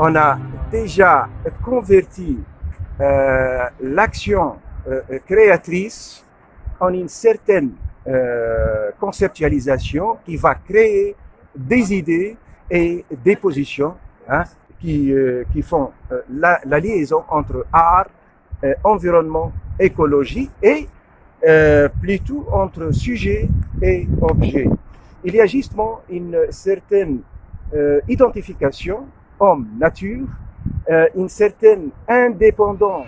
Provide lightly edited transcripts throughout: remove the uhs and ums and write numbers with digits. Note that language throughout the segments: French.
on a déjà converti l'action créatrice en une certaine conceptualisation qui va créer des idées et des positions hein, qui font la liaison entre art, environnement, écologie et plutôt entre sujet et objet. Il y a justement une certaine identification homme-nature, une certaine indépendance.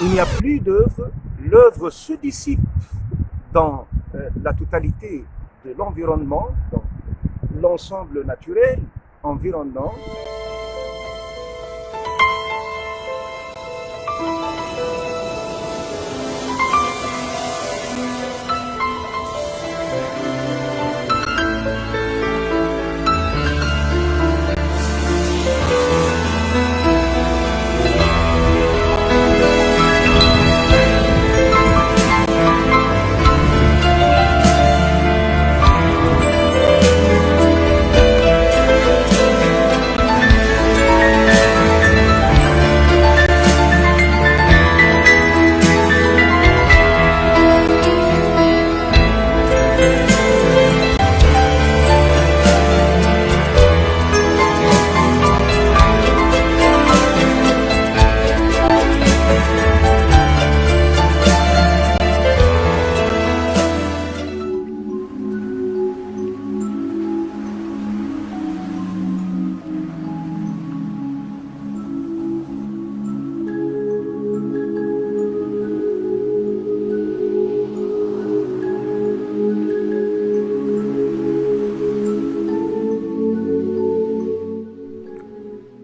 Il n'y a plus d'œuvre, l'œuvre se dissipe dans la totalité de l'environnement, dans l'ensemble naturel environnant.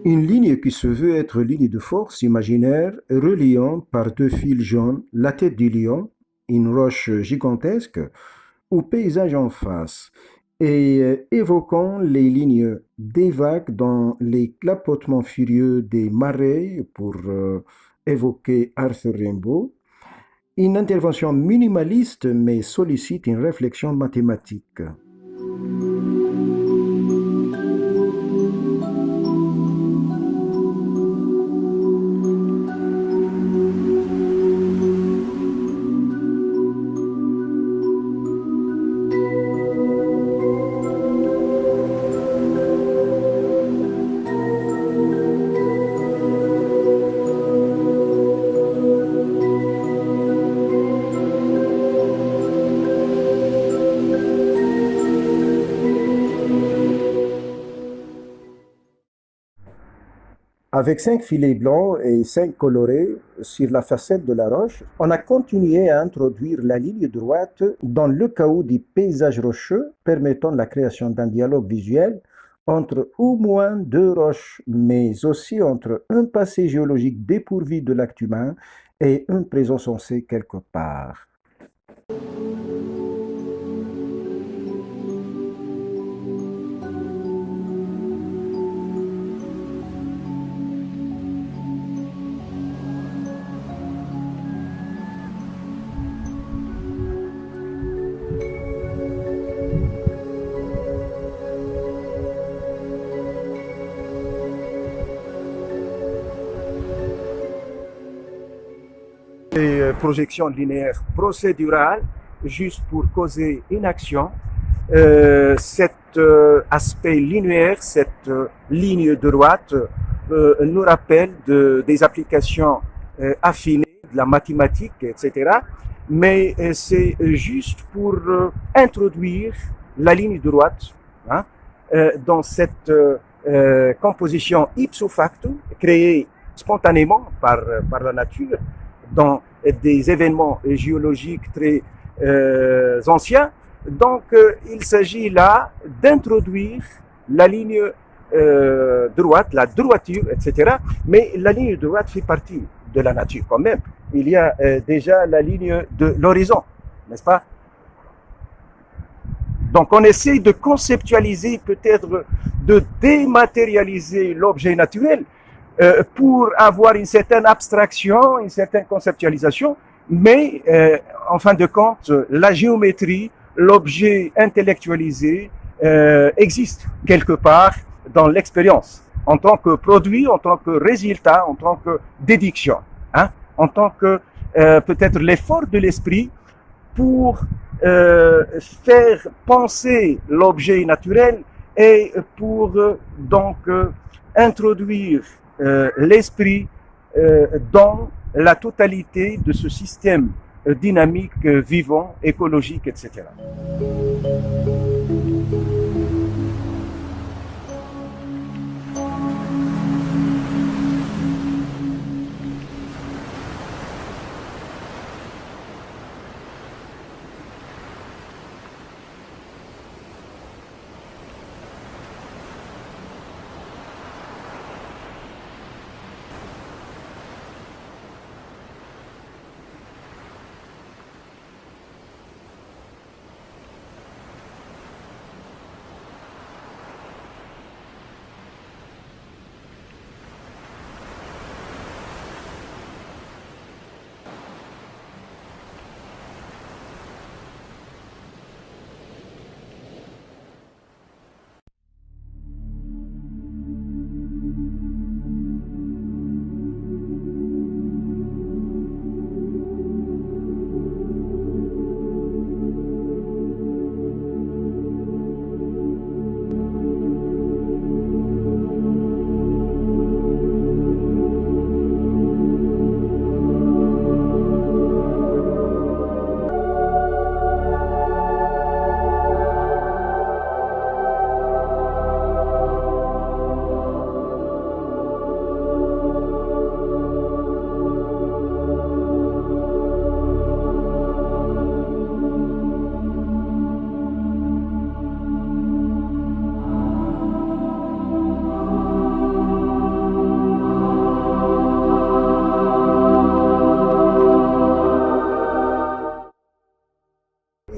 Une ligne qui se veut être ligne de force imaginaire reliant par deux fils jaunes la tête du lion, une roche gigantesque, au paysage en face, et évoquant les lignes des vagues dans les clapotements furieux des marées pour évoquer Arthur Rimbaud. Une intervention minimaliste mais sollicite une réflexion mathématique. Avec 5 filets blancs et 5 colorés sur la facette de la roche, on a continué à introduire la ligne droite dans le chaos des paysages rocheux, permettant la création d'un dialogue visuel entre au moins deux roches, mais aussi entre un passé géologique dépourvu de l'acte humain et une présence sensée quelque part. Les projections linéaires procédurales, juste pour causer une action, cet aspect linéaire, cette ligne droite, nous rappelle des applications affinées, de la mathématique, etc. Mais c'est juste pour introduire la ligne droite, hein, dans cette composition ipso facto, créée spontanément par la nature, dans des événements géologiques très anciens. Donc, il s'agit là d'introduire la ligne droite, la droiture, etc. Mais la ligne droite fait partie de la nature quand même. Il y a déjà la ligne de l'horizon, n'est-ce pas? Donc, on essaie de conceptualiser, peut-être de dématérialiser l'objet naturel pour avoir une certaine abstraction, une certaine conceptualisation, mais en fin de compte, la géométrie, l'objet intellectualisé existe quelque part dans l'expérience, en tant que produit, en tant que résultat, en tant que déduction, hein, en tant que peut-être l'effort de l'esprit pour faire penser l'objet naturel et pour donc introduire l'esprit dans la totalité de ce système dynamique, vivant, écologique, etc.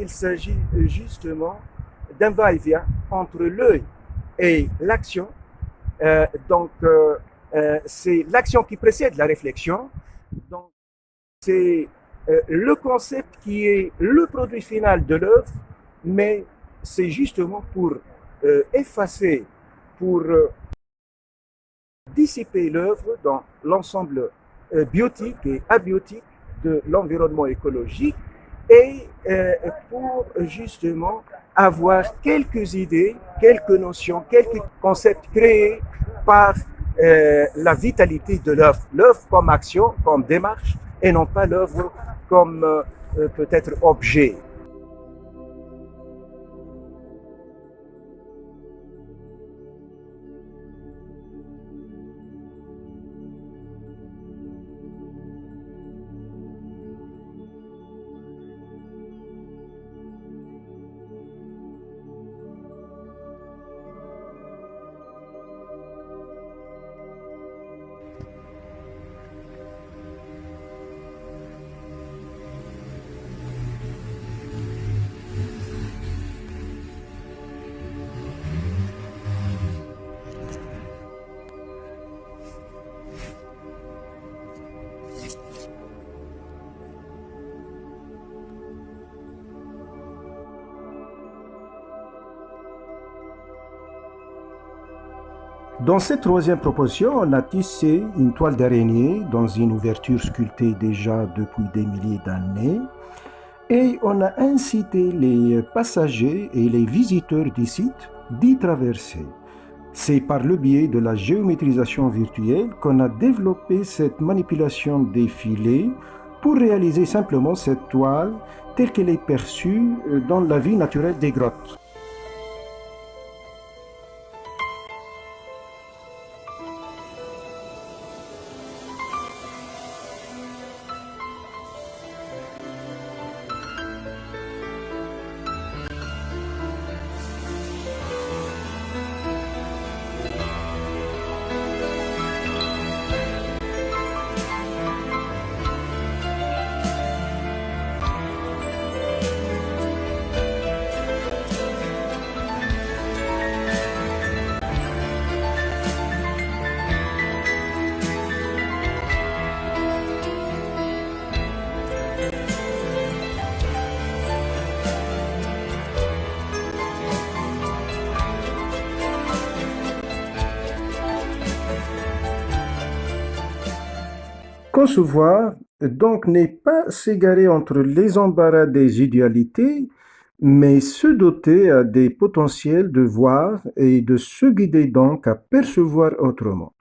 Il s'agit justement d'un va-et-vient entre l'œil et l'action. C'est l'action qui précède la réflexion. Donc, c'est le concept qui est le produit final de l'œuvre, mais c'est justement pour effacer, pour dissiper l'œuvre dans l'ensemble biotique et abiotique de l'environnement écologique et pour justement avoir quelques idées, quelques notions, quelques concepts créés par la vitalité de l'œuvre. L'œuvre comme action, comme démarche, et non pas l'œuvre comme peut-être objet. Dans cette troisième proposition, on a tissé une toile d'araignée dans une ouverture sculptée déjà depuis des milliers d'années et on a incité les passagers et les visiteurs du site d'y traverser. C'est par le biais de la géométrisation virtuelle qu'on a développé cette manipulation des filets pour réaliser simplement cette toile telle qu'elle est perçue dans la vie naturelle des grottes. Concevoir, donc, n'est pas s'égarer entre les embarras des idéalités, mais se doter des potentiels de voir et de se guider donc à percevoir autrement.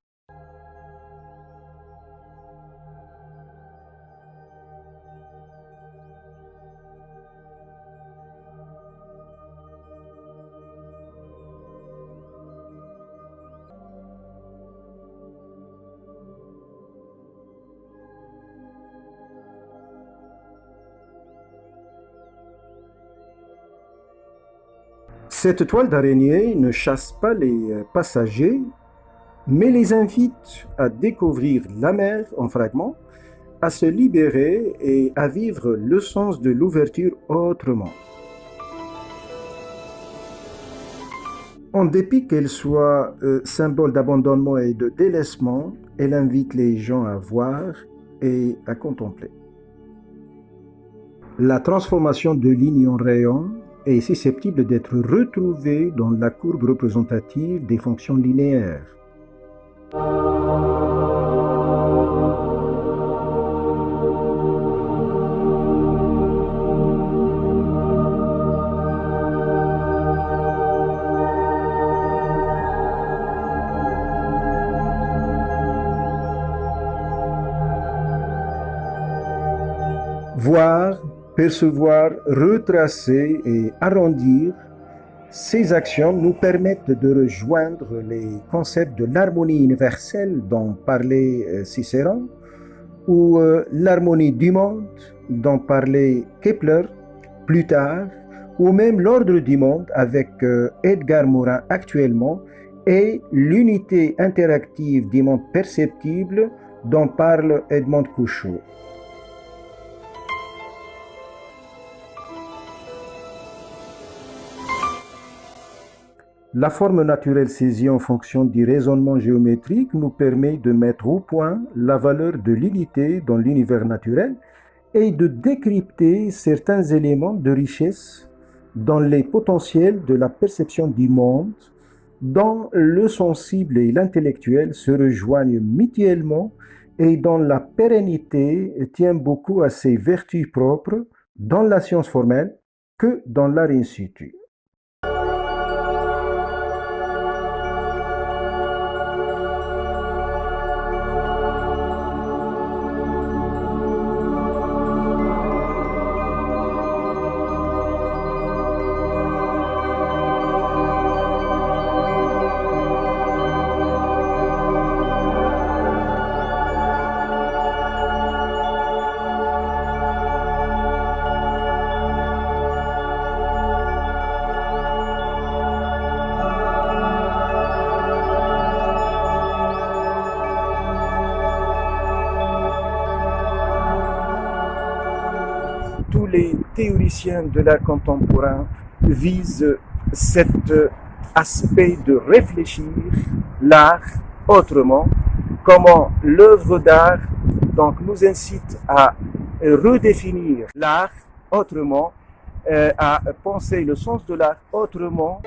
Cette toile d'araignée ne chasse pas les passagers, mais les invite à découvrir la mer en fragments, à se libérer et à vivre le sens de l'ouverture autrement. En dépit qu'elle soit symbole d'abandonnement et de délaissement, elle invite les gens à voir et à contempler. La transformation de ligne en rayon est susceptible d'être retrouvée dans la courbe représentative des fonctions linéaires. Voir, percevoir, retracer et arrondir, ces actions nous permettent de rejoindre les concepts de l'harmonie universelle dont parlait Cicéron, ou l'harmonie du monde dont parlait Kepler plus tard, ou même l'ordre du monde avec Edgar Morin actuellement, et l'unité interactive du monde perceptible dont parle Edmond Couchot. La forme naturelle saisie en fonction du raisonnement géométrique nous permet de mettre au point la valeur de l'unité dans l'univers naturel et de décrypter certains éléments de richesse dans les potentiels de la perception du monde, dont le sensible et l'intellectuel se rejoignent mutuellement et dont la pérennité tient beaucoup à ses vertus propres dans la science formelle que dans l'art in situ. Tous les théoriciens de l'art contemporain visent cet aspect de réfléchir l'art autrement, comment l'œuvre d'art donc nous incite à redéfinir l'art autrement, à penser le sens de l'art autrement.